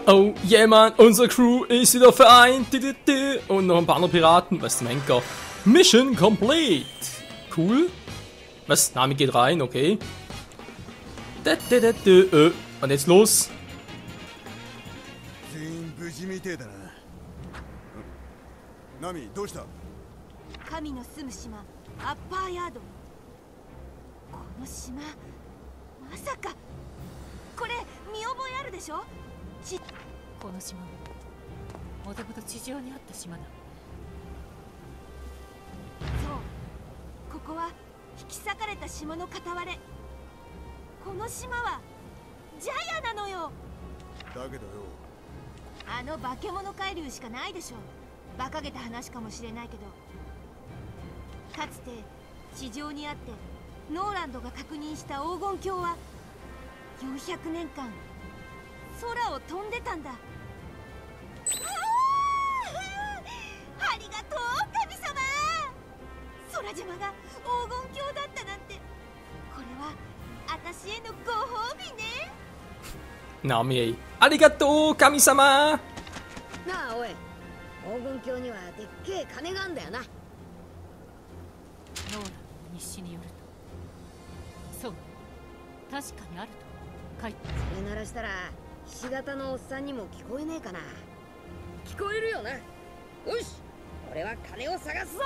Oh, yeah, Mann, unsere Crew ist wieder vereint. Und noch ein paar andere Piraten. Was zum Henker? Mission complete. Cool. Was? Nami geht rein, okay. Und jetzt los. ナミ、どうした？神の住む島、アッパーヤード。この島、まさかこれ見覚えあるでしょ？この島ももともと地上にあった島だ。そう、ここは引き裂かれた島の片割れ。この島はジャヤなのよ。だけどよ、あの化け物海流しかないでしょ。馬鹿げた話かもしれないけど、かつて地上にあってノーランドが確認した黄金鏡は400年間空を飛んでたんだ。ありがとう神様。空島が黄金鏡だったなんて、これは私へのご褒美ね。ナミ、ありがとう神様。なあおい、黄金鏡にはでっけえ金があんだよな。ノーランの日誌によると、そう、確かにあると書いて。それならしたらひし形のおっさんにも聞こえねえかな。聞こえるよな。よし、俺は金を探すぞ。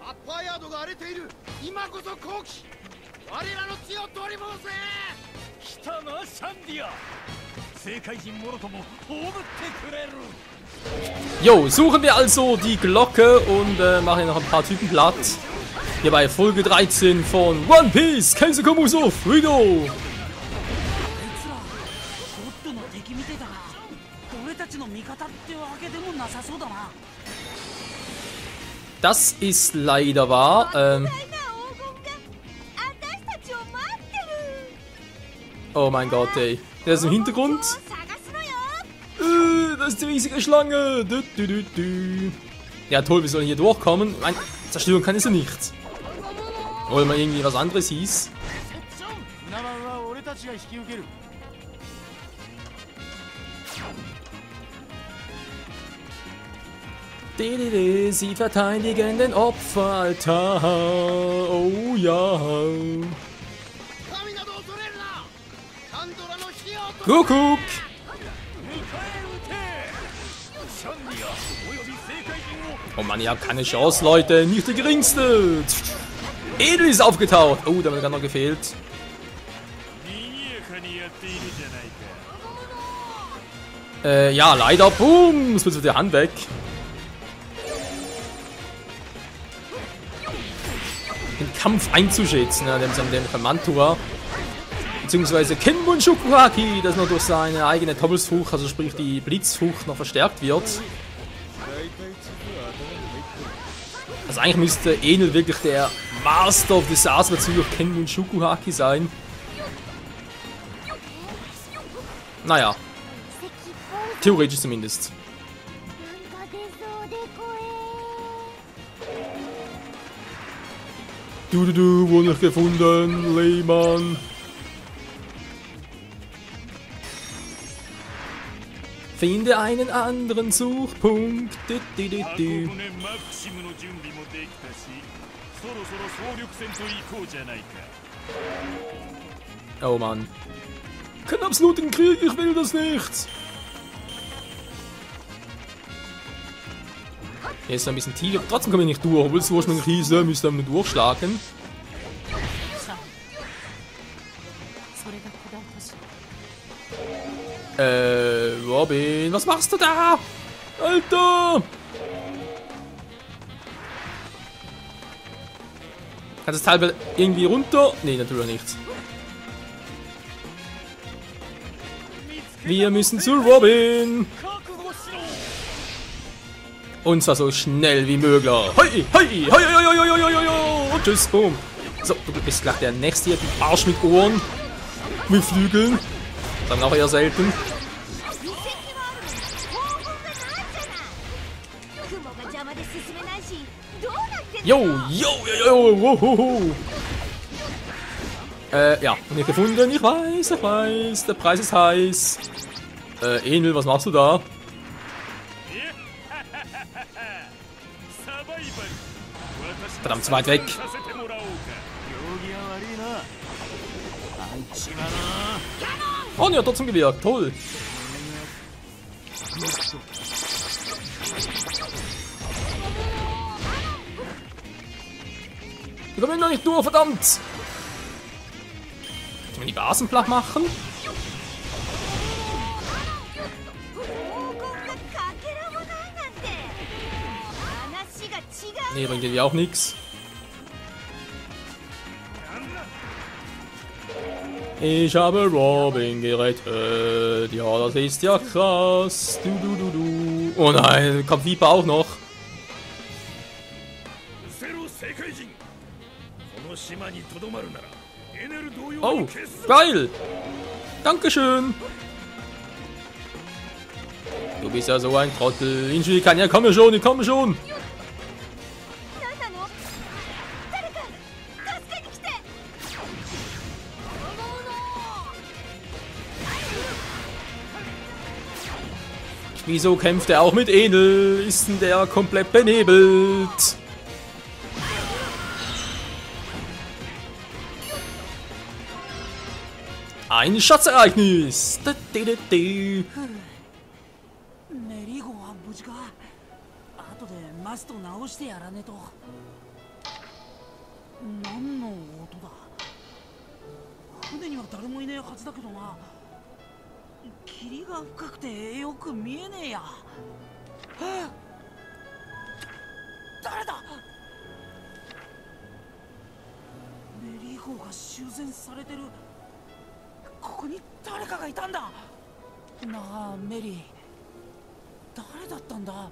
アッパーヤードが荒れている。今こそ好機。我らの血を取り戻せ。来たなシャンディア。正解人もろとも葬ってくれる。 Jo, suchen wir also die Glocke und machen noch ein paar Typen platt. Hier bei Folge 13 von One Piece, Kensuke-Musou, Frido! Das ist leider wahr. Oh mein Gott, ey. Der ist im Hintergrund. Das ist die riesige Schlange. Ja toll, wir sollen hier durchkommen. Nein, zerstören kann es ja nicht. Oder mal irgendwie was anderes hieß. Sie verteidigen den Opferaltar. Oh ja. Kuckuck. Oh Mann, ihr habt keine Chance, Leute. Nicht die geringste. Edel ist aufgetaucht. Oh, da hat mir gerade noch gefehlt. Ja, leider. Boom. Es wird die Hand weg. Den Kampf einzuschätzen. Ja, dem Mantua. Beziehungsweise Kenbun Shukuhaki, das noch durch seine eigene Doppelsfrucht, also sprich die Blitzfrucht, noch verstärkt wird. Also eigentlich müsste Enel wirklich der Master of Disaster bezüglich Kenbun Shukuhaki sein. Naja. Theoretisch zumindest. Wurde nicht gefunden, Lehmann. Finde einen anderen Suchpunkt. Oh Mann. Kein absoluten Krieg, ich will das nicht. Hier ist ein bisschen tiefer. Trotzdem komme ich nicht durch, obwohl es ursprünglich hieß, müsste man durchschlagen. Robin, was machst du da? Alter! Kann das Teil irgendwie runter? Nee, natürlich nicht. Wir müssen zu Robin! Und zwar so schnell wie möglich. Hoi, hoi, hoi, hoi, hoi, hoi, hoi, hoi, und tschüss, boom. So, du bist gleich der nächste hier, du Arsch mit Ohren. Mit Flügeln. Dann auch eher selten. Jo, jo, jo, jo, ho, ho, ho. Ja, nicht gefunden. Ich weiß. Der Preis ist heiß. Enel, was machst du da? Verdammt, zu weit weg. Oh, ne, hat trotzdem gewirkt. Toll. Wir kommen noch nicht durch, verdammt. Können wir die Basen platt machen? Nee, bringt dir auch nichts. Ich habe Robin gerettet. Ja, das ist ja krass. Du. Oh nein, kommt Viper auch noch. Oh, geil. Dankeschön. Du bist ja so ein Trottel. Inji kann ja, komm schon. Wieso kämpft er auch mit Enel? Ist denn der komplett benebelt? Ein Schatzereignis! メリゴは無事か。後でマスト直してやらねと。何の音だ。船には誰もいねえはずだけどな。霧が深くてよく見えねえや。誰だ。メリゴが修繕されてる。ここに誰かがいたんだ。なあ、メリー。誰だったんだ。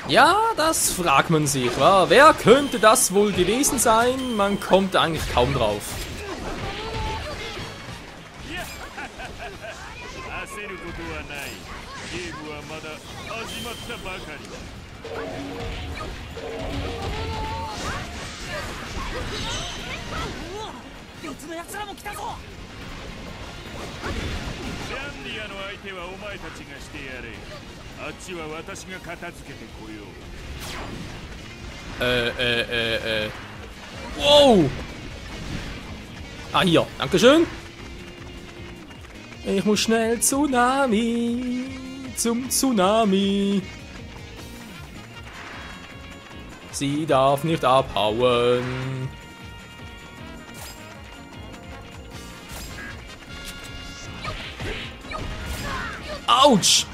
Ja, das fragt man sich, wa? Wer könnte das wohl gewesen sein? Man kommt eigentlich kaum drauf. Wow! Ah, hier. Dankeschön. Ich muss schnell zum Tsunami. Sie darf nicht abhauen. Autsch!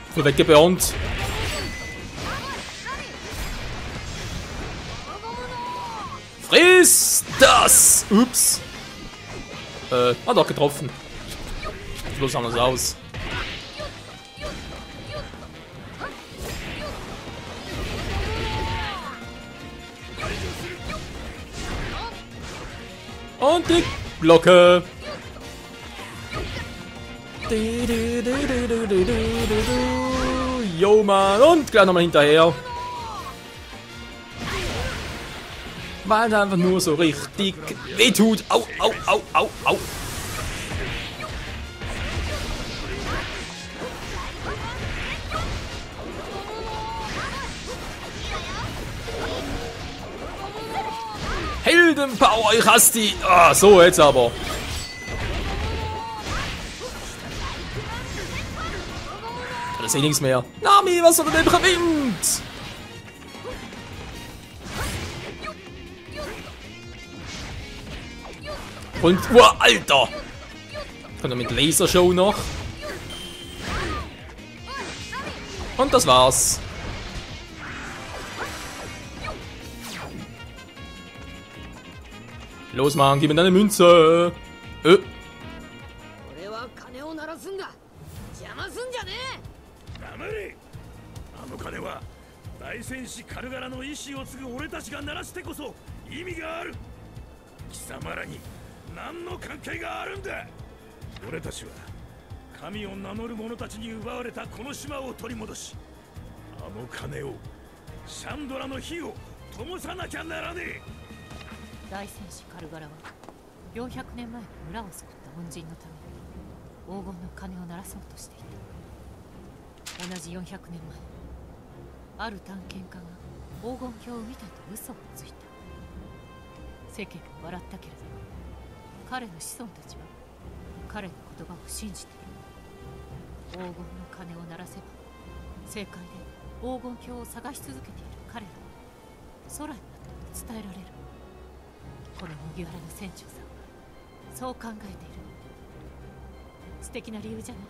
Ich bin weggeburnt. Friss das! Ups. Hat auch getroffen. Bloß haben wir es aus. Und die Glocke. Jo, Mann. Und gleich nochmal hinterher. Weil es einfach nur so richtig wehtut. Au, au, au, au, au. Heldenpower, ich hasse die. Ah, so jetzt aber. Das ist eh nichts mehr. Nami, was soll denn der Wind? Und, wow, Alter! Kommt er mit Lasershow noch? Und das war's. Los, Mann, gib mir deine Münze. 大戦士カルガラは400年前に村を救った恩人のために黄金の鐘を鳴らそうとしていた。同じ400年前、ある探検家が黄金鏡を見たと嘘をついた。世間は笑ったけれど彼の子孫たちは彼の言葉を信じている。黄金の鐘を鳴らせば正解で黄金鏡を探し続けている彼らは空になったと伝えられる。この麦わらの船長さんはそう考えている。素敵な理由じゃない。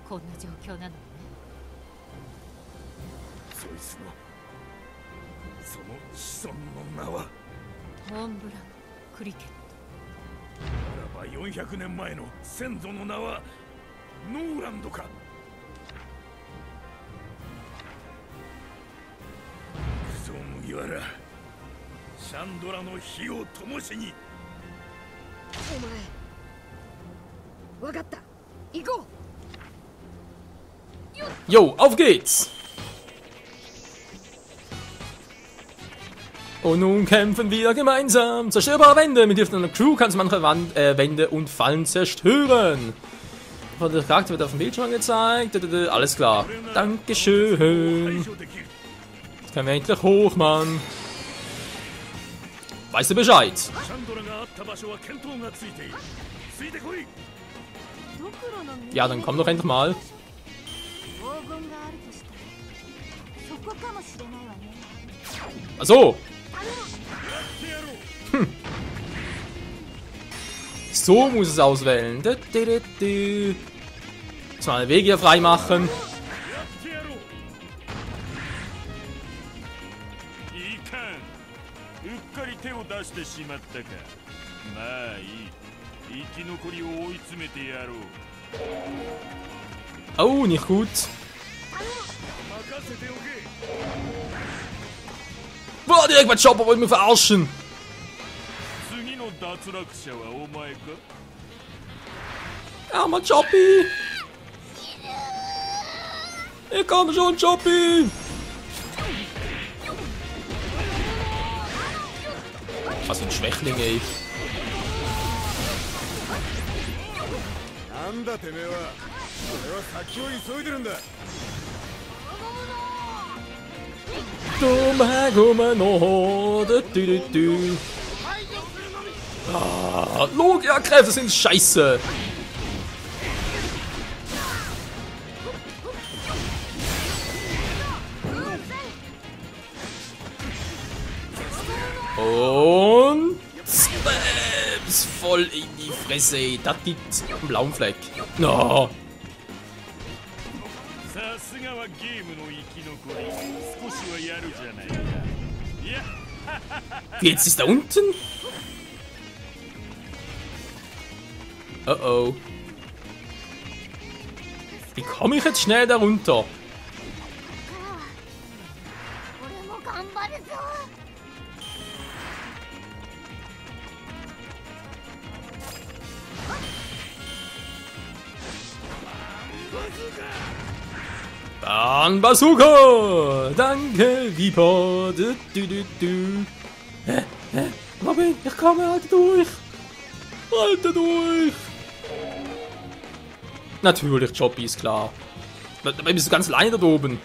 こんな状況なのにね。そいつのその子孫の名はモンブラン・クリケット。ならば400年前の先祖の名はノーランドか。クソ麦わら、シャンドラの火を灯しに。お前、分かった。行こう。Jo, auf geht's! Und nun kämpfen wir gemeinsam. Zerstörbare Wände. Mit Hilfe einer Crew kannst du manche Wände und Fallen zerstören. Der Charakter wird auf dem Bildschirm gezeigt. Alles klar. Dankeschön. Jetzt können wir endlich hoch, Mann. Weißt du Bescheid? Ja, dann komm doch endlich mal. Ach so. So muss es auswählen. Jetzt mal den Weg hier frei machen. Oh, nicht gut. Boah, direkt mein Chopper wollte mich verarschen. Armer Choppy. Ich komme schon, Choppy. Was für ein Schwächling, ey. Ah, Logia-Kräfte sind scheiße. Und Spams voll in die Fresse. Das gibt einen blauen Fleck. No. Jetzt ist da unten? Oh oh. Wie komme ich jetzt schnell da runter? Dann Bazooka! Danke, Viper! Robin, ich komme, halte durch! Halte durch! Natürlich, Choppy ist klar. Dabei bist du ganz alleine da oben.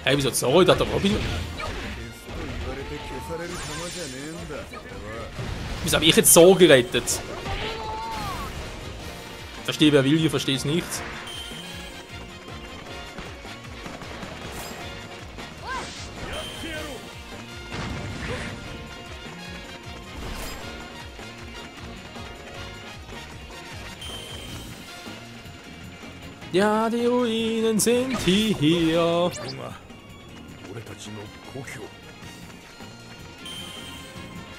Hey, wieso sorry, da der Robin? Wieso habe ich jetzt so gerettet? Verstehe, wer will, ich verstehe es nicht. Ja, die Ruinen sind hier.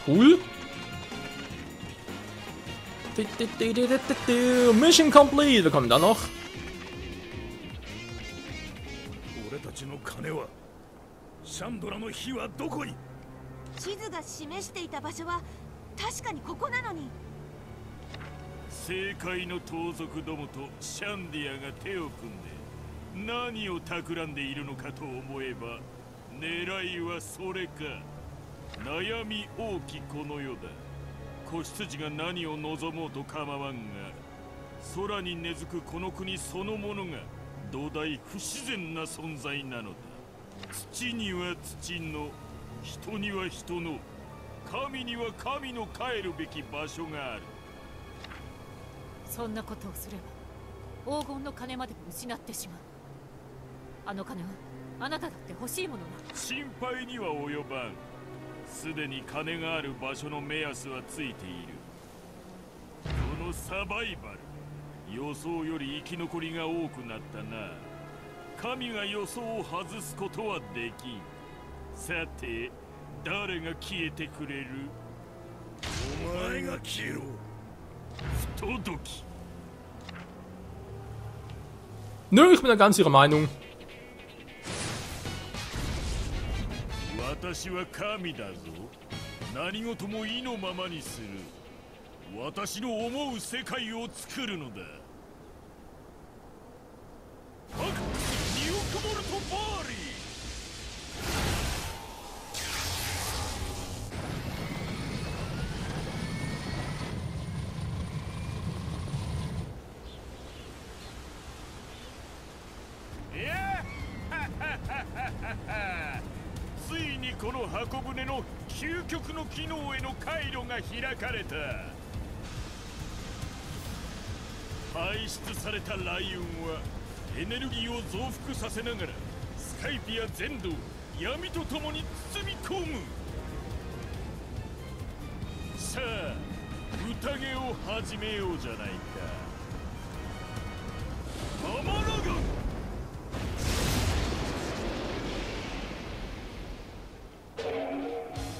Cool. Mission complete. Wir kommen da noch. 俺たちの鐘はシャンドラの火はどこに？地図が示していた場所は確かにここなのに。政界の盗賊どもとシャンディアが手を組んで何を企んでいるのかと思えば、狙いはそれか。悩み大きこの世だ。子羊が何を望もうと構わんが、空に根付くこの国そのものが土台不自然な存在なのだ。土には土の、人には人の、神には神の帰るべき場所がある。そんなことをすれば黄金の金までも失ってしまう。あの金はあなただって欲しいものだ。心配には及ばん。すでに金がある場所の目安はついている。このサバイバル、予想より生き残りが多くなったな。神が予想を外すことはできん。さて、誰が消えてくれる？お前が消えろ。不届き。 Nö, ich bin da ganz ihrer Meinung. 私は神だぞ。何事も意のままにする。私の思う世界を作るのだ。ハクニュークモルトバーリー。ついにこの箱舟の究極の機能への回路が開かれた。排出された雷雲はエネルギーを増幅させながらスカイピア全土を闇とともに包み込む。さあ、宴を始めようじゃないか。ママラガン。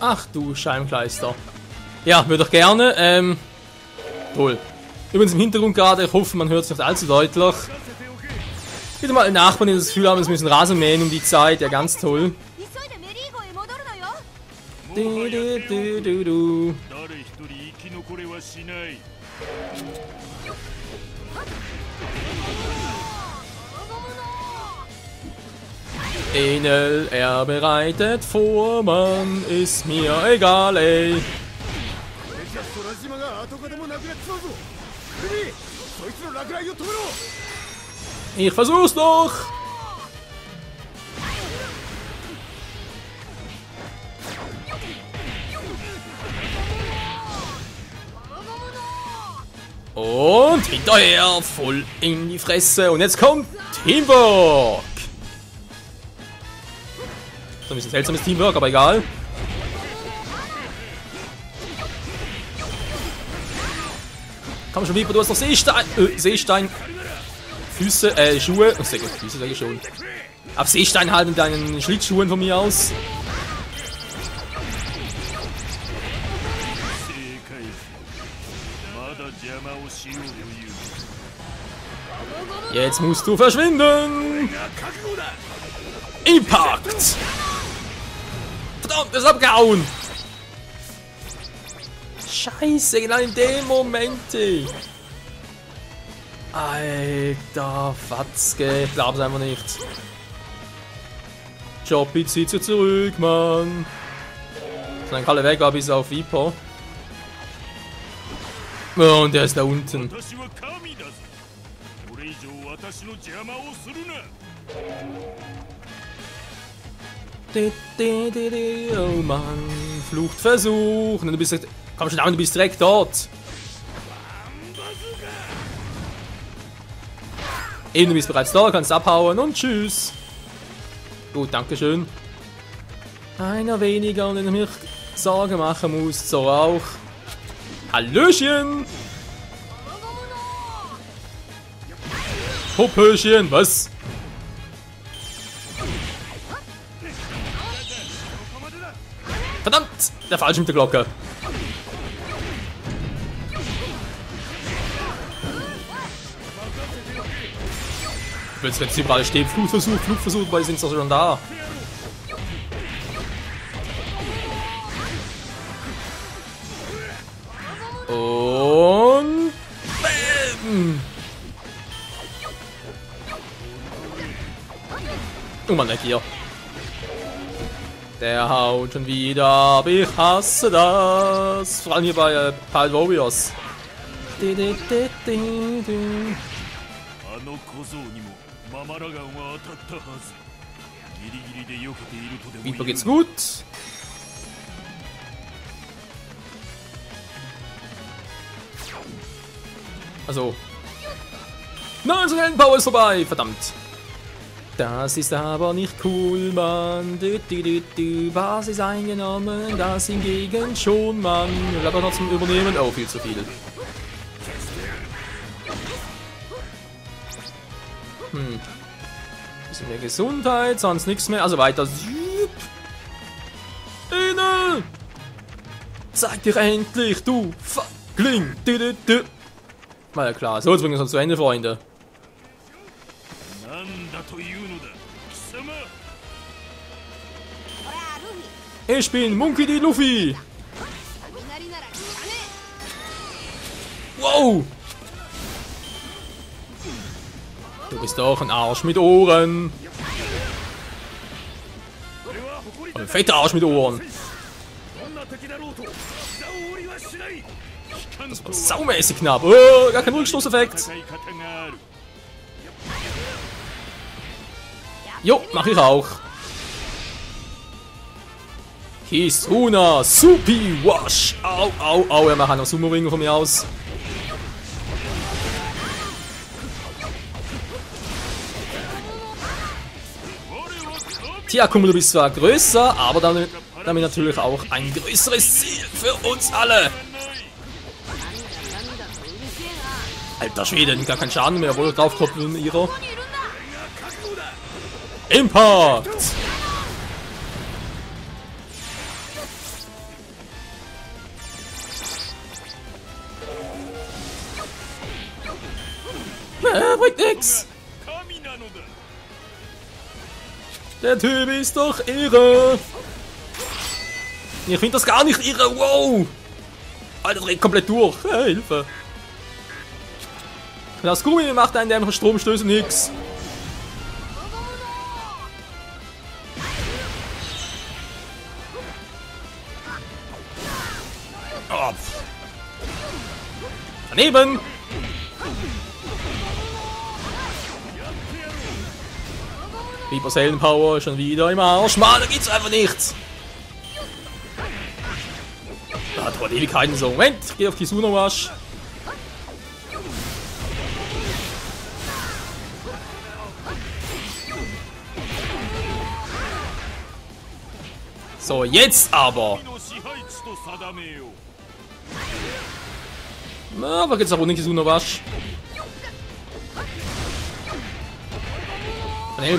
Ach du Scheibenkleister. Ja, würde ich gerne. Toll. Übrigens im Hintergrund gerade, ich hoffe, man hört es nicht allzu deutlich. Wieder mal Nachbarn, die das Gefühl haben, es müssen Rasen mähen um die Zeit. Ja, ganz toll. Du. Enel, er bereitet vor, Mann, ist mir egal, ey. Ich versuch's doch! Und hinterher voll in die Fresse. Und jetzt kommt Teamwork! So ein bisschen seltsames Teamwork, aber egal. Komm schon, Viper, du hast noch Seestein. Seestein. Füße, Schuhe. Oh, sehr gut, Füße sage ich schon. Auf Seestein halt in deinen Schlittschuhen von mir aus. Jetzt musst du verschwinden. Impact! Verdammt, ist abgehauen! Scheiße, genau in dem Moment! Alter, Fatzke, ich glaub's einfach nicht. Jobby zieht sich zurück, Mann! Dann kann er weg, bis auf Viper. Oh, und der ist da unten. Oh Mann, Fluchtversuch. Und du bist, komm schon, du bist direkt dort. Eben, du bist bereits da, kannst abhauen und tschüss. Gut, dankeschön. Einer weniger, und den ich mir Sorgen machen muss. So auch. Hallöchen! Popöchen, was? Verdammt! Der falsche mit der Glocke. Plötzlich, wenn es überall steht, Flugversuch, weil sind sie schon da. Und... nun mal weg hier. Der haut schon wieder ab, ich hasse das. Vor allem hier bei Pile Warriors. あの小僧にもママラガンは当たったはず。ギリギリで避けているとでも言う。 Viper geht's gut. Also. Nein, so ein Power ist vorbei, verdammt. Das ist aber nicht cool, Mann. Basis eingenommen, das hingegen schon, Mann. Will aber noch zum Übernehmen. Oh, viel zu viel. Bisschen mehr Gesundheit, sonst nichts mehr. Also weiter. Innen! Zeig dir endlich, du Fuckling! War ja klar. So, jetzt bringen wir uns zu Ende, Freunde. Ich bin Monkey D. Luffy! Wow! Du bist doch ein Arsch mit Ohren! Ein fetter Arsch mit Ohren! Das war saumäßig knapp! Oh, gar kein Rückstoßeffekt! Jo, mach ich auch! Kisuna Supi Wash! Au, au, au! Er macht noch Sumo-Ringer von mir aus! Tja, Kumpel, du bist zwar größer, aber damit natürlich auch ein größeres Ziel für uns alle. Alter Schwede, gar kein Schaden mehr, wohl draufkoppeln ihrer. Impact! Bringt nix! Der Typ ist doch irre! Ich finde das gar nicht irre, wow! Alter, dreht komplett durch! Hilfe! Das Gummi macht einen dämlichen Stromstöße nix! Oh. Daneben! Vipers Heldenpower schon wieder im Arsch. Mann, da geht's einfach nichts. Da hat wohl Ewigkeiten so. Moment, ich geh auf Kisuna Wash. So, jetzt aber. Na, aber geht's auch ohne Kisuna Wash.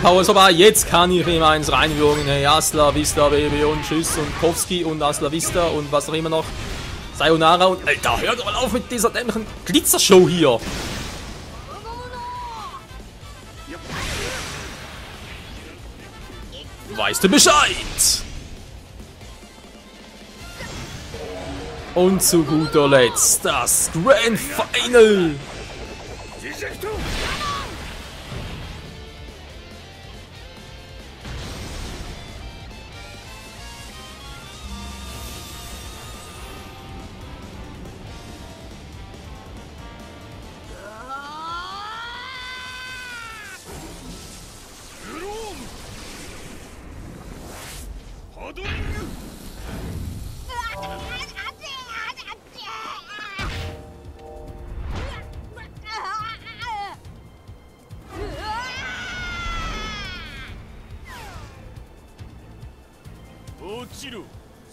Power ist vorbei, jetzt kann ich ihm eins reinwürgen. Hey, Hasta Vista, Baby, und Tschüss und Kowski und Hasta Vista und was auch immer noch. Sayonara und. Alter, hör doch mal auf mit dieser dämlichen Glitzershow hier! Weißt du Bescheid? Und zu guter Letzt das Grand Final!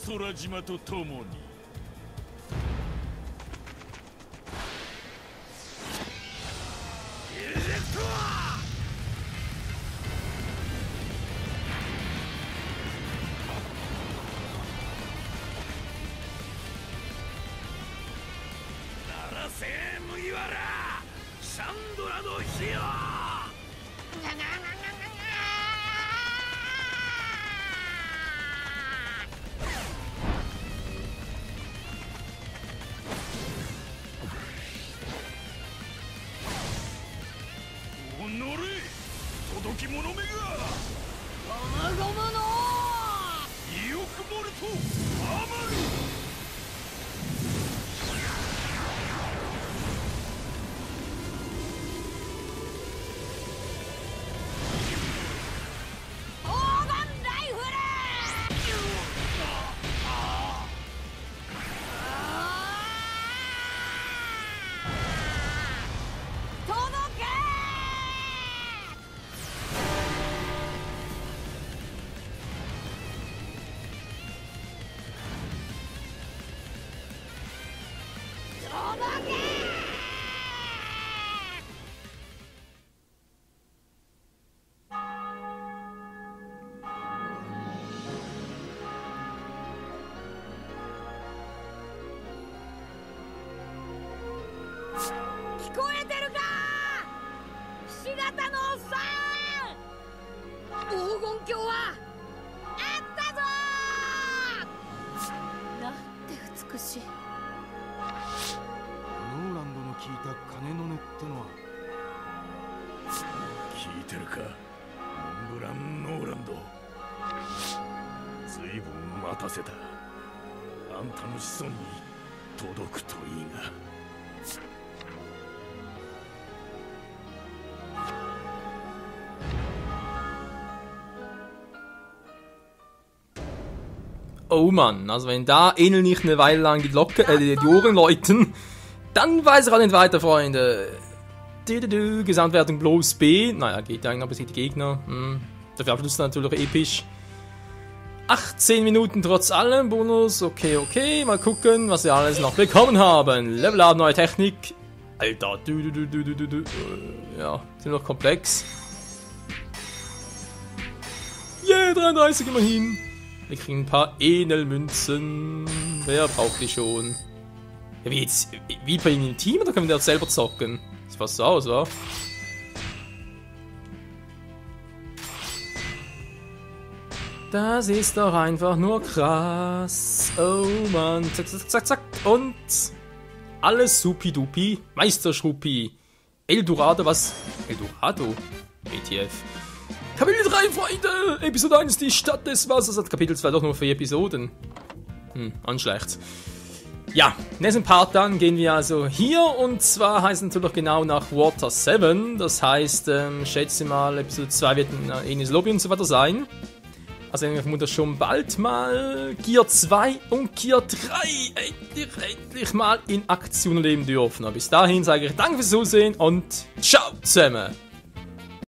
空島と共にならせ麦わらシャンドラの火よ届き者めが聞こえてるかひし形のおっさん。黄金鏡はあったぞー。なんて美しい。ノーランドの聞いた鐘の音ってのは。聞いてるか、モンブラン・ノーランド。ずいぶん待たせた。あんたの子孫に届くといいが。Oh Mann, also wenn da Enel nicht eine Weile lang die Ohren läuten, dann weiß ich auch nicht weiter, Freunde. Gesamtwertung bloß B. Naja, geht ja eigentlich noch bis die Gegner. Dafür Abschluss natürlich episch. 18 Minuten trotz allem. Bonus, okay. Mal gucken, was wir alles noch bekommen haben. Level Up, neue Technik. Alter, ja, sind noch komplex. Yeah, 33 immerhin. Wir kriegen ein paar Enel-Münzen. Wer braucht die schon? Ja, wie bei ihm im Team oder können wir das selber zocken? Sieht fast so aus, wa? Das ist doch einfach nur krass. Oh Mann. Zack, zack, zack, zack. Und alles supi-dupi. Meisterschruppi. Eldorado, was? Eldorado? ETF. Kapitel 3, Freunde! Episode 1, die Stadt des Wassers. Hat Kapitel 2 doch nur 4 Episoden. Anschlecht. Ja, nächsten Part dann gehen wir also hier. Und zwar heißt es natürlich genau nach Water 7. Das heißt, schätze mal, Episode 2 wird in Enis Lobby und so weiter sein. Also ich vermute schon bald mal Gear 2 und Gear 3 endlich mal in Aktion erleben dürfen. Aber bis dahin sage ich danke fürs Zusehen und ciao zusammen!